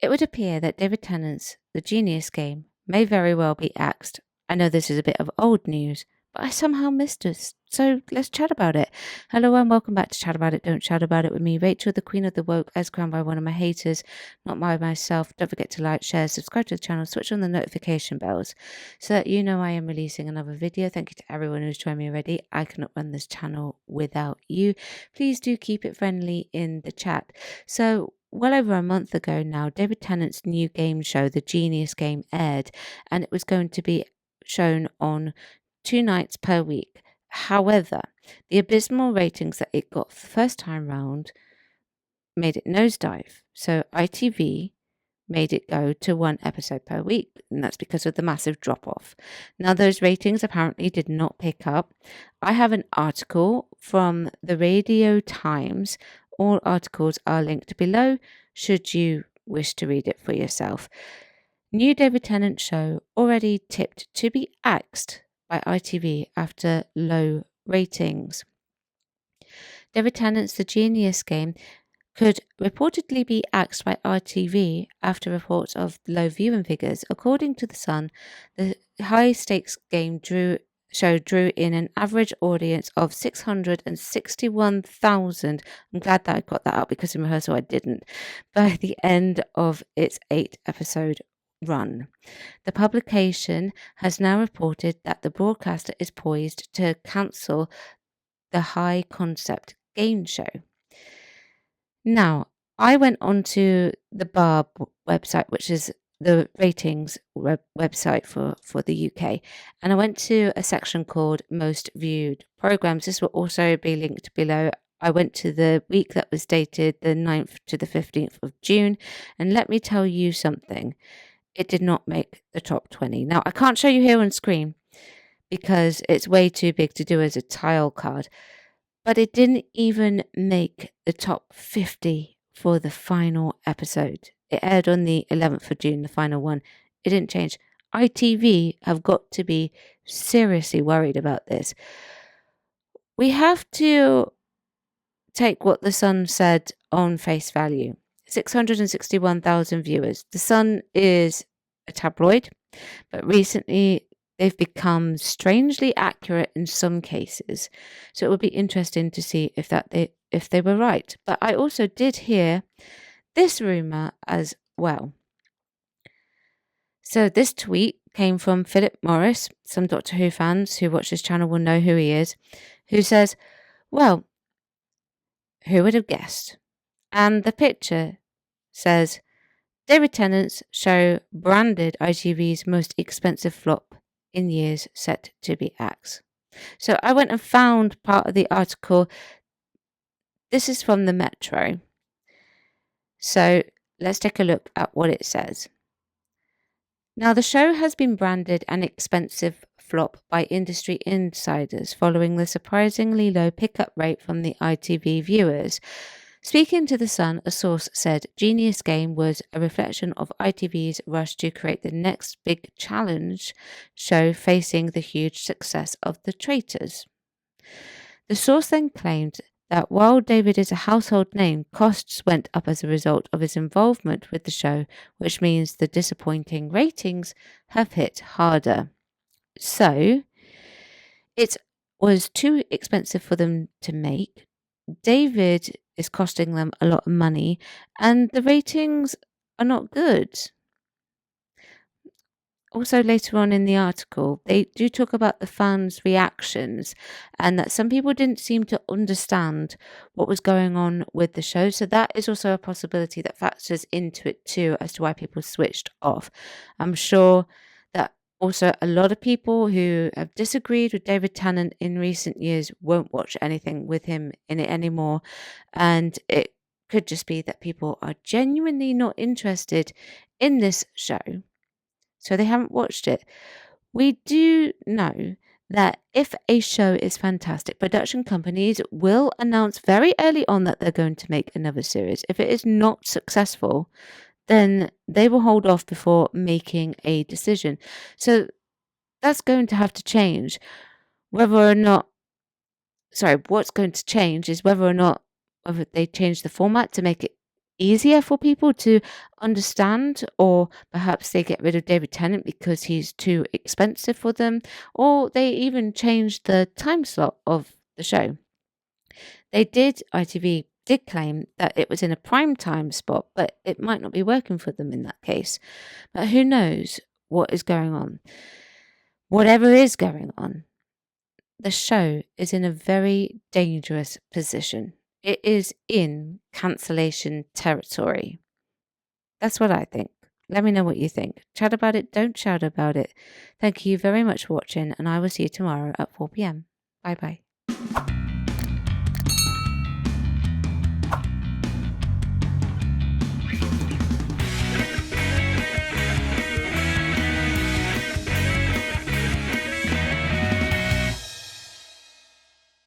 It would appear that David Tennant's The Genius Game may very well be axed. I know this is a bit of old news, but I somehow missed it. So let's chat about it. Hello and welcome back to Chat About It, Don't Chat About It with me, Rachel, the Queen of the Woke, as crowned by one of my haters, not by myself. Don't forget to like, share, subscribe to the channel, switch on the notification bells so that you know I am releasing another video. Thank you to everyone who's joined me already. I cannot run this channel without you. Please do keep it friendly in the chat. So, well over a month ago now, David Tennant's new game show, The Genius Game, aired, and it was going to be shown on 2 nights per week. However, the abysmal ratings that it got the first time round made it nosedive. So ITV made it go to 1 episode per week, and that's because of the massive drop-off. Now, those ratings apparently did not pick up. I have an article from the Radio Times. All articles are linked below, should you wish to read it for yourself. New David Tennant show already tipped to be axed by ITV after low ratings. David Tennant's The Genius Game could reportedly be axed by ITV after reports of low viewing figures. According to The Sun, the high-stakes game drew in an average audience of 661,000. I'm glad that I got that out because in rehearsal I didn't. By the end of its 8-episode run. The publication has now reported that the broadcaster is poised to cancel the high-concept game show. Now, I went onto the Barb website, which is the ratings website for the UK, and I went to a section called Most Viewed Programs. This will also be linked below. I went to the week that was dated the 9th to the 15th of June, and let me tell you something. It did not make the top 20. Now, I can't show you here on screen because it's way too big to do as a tile card, but it didn't even make the top 50 for the final episode. It aired on the 11th of June, the final one. It didn't change. ITV have got to be seriously worried about this. We have to take what The Sun said on face value. 661,000 viewers. The Sun is a tabloid, but recently they've become strangely accurate in some cases. So it would be interesting to see if they were right. But I also did hear this rumor as well. So this tweet came from Philip Morris. Some Doctor Who fans who watch this channel will know who he is, who says, well, who would have guessed? And the picture says, David Tennant's show branded ITV's most expensive flop in years, set to be axed. So I went and found part of the article. This is from the Metro. So let's take a look at what it says. Now, the show has been branded an expensive flop by industry insiders following the surprisingly low pickup rate from the ITV viewers. Speaking to The Sun, a source said Genius Game was a reflection of ITV's rush to create the next big challenge show facing the huge success of The Traitors. The source then claimed that while David is a household name, costs went up as a result of his involvement with the show, which means the disappointing ratings have hit harder. So, it was too expensive for them to make. David is costing them a lot of money, and the ratings are not good. Also, later on in the article, they do talk about the fans' reactions and that some people didn't seem to understand what was going on with the show. So that is also a possibility that factors into it too as to why people switched off. I'm sure that also a lot of people who have disagreed with David Tennant in recent years won't watch anything with him in it anymore. And it could just be that people are genuinely not interested in this show, so they haven't watched it. We do know that if a show is fantastic, production companies will announce very early on that they're going to make another series. If it is not successful, then they will hold off before making a decision. So that's going to have to change. What's going to change is whether they change the format to make it easier for people to understand, or perhaps they get rid of David Tennant because he's too expensive for them, or they even changed the time slot of the show. ITV did claim that it was in a prime time spot, but it might not be working for them in that case. But who knows what is going on? Whatever is going on, the show is in a very dangerous position. It is in cancellation territory. That's what I think. Let me know what you think. Chat about it, don't shout about it. Thank you very much for watching, and I will see you tomorrow at 4 p.m. Bye bye.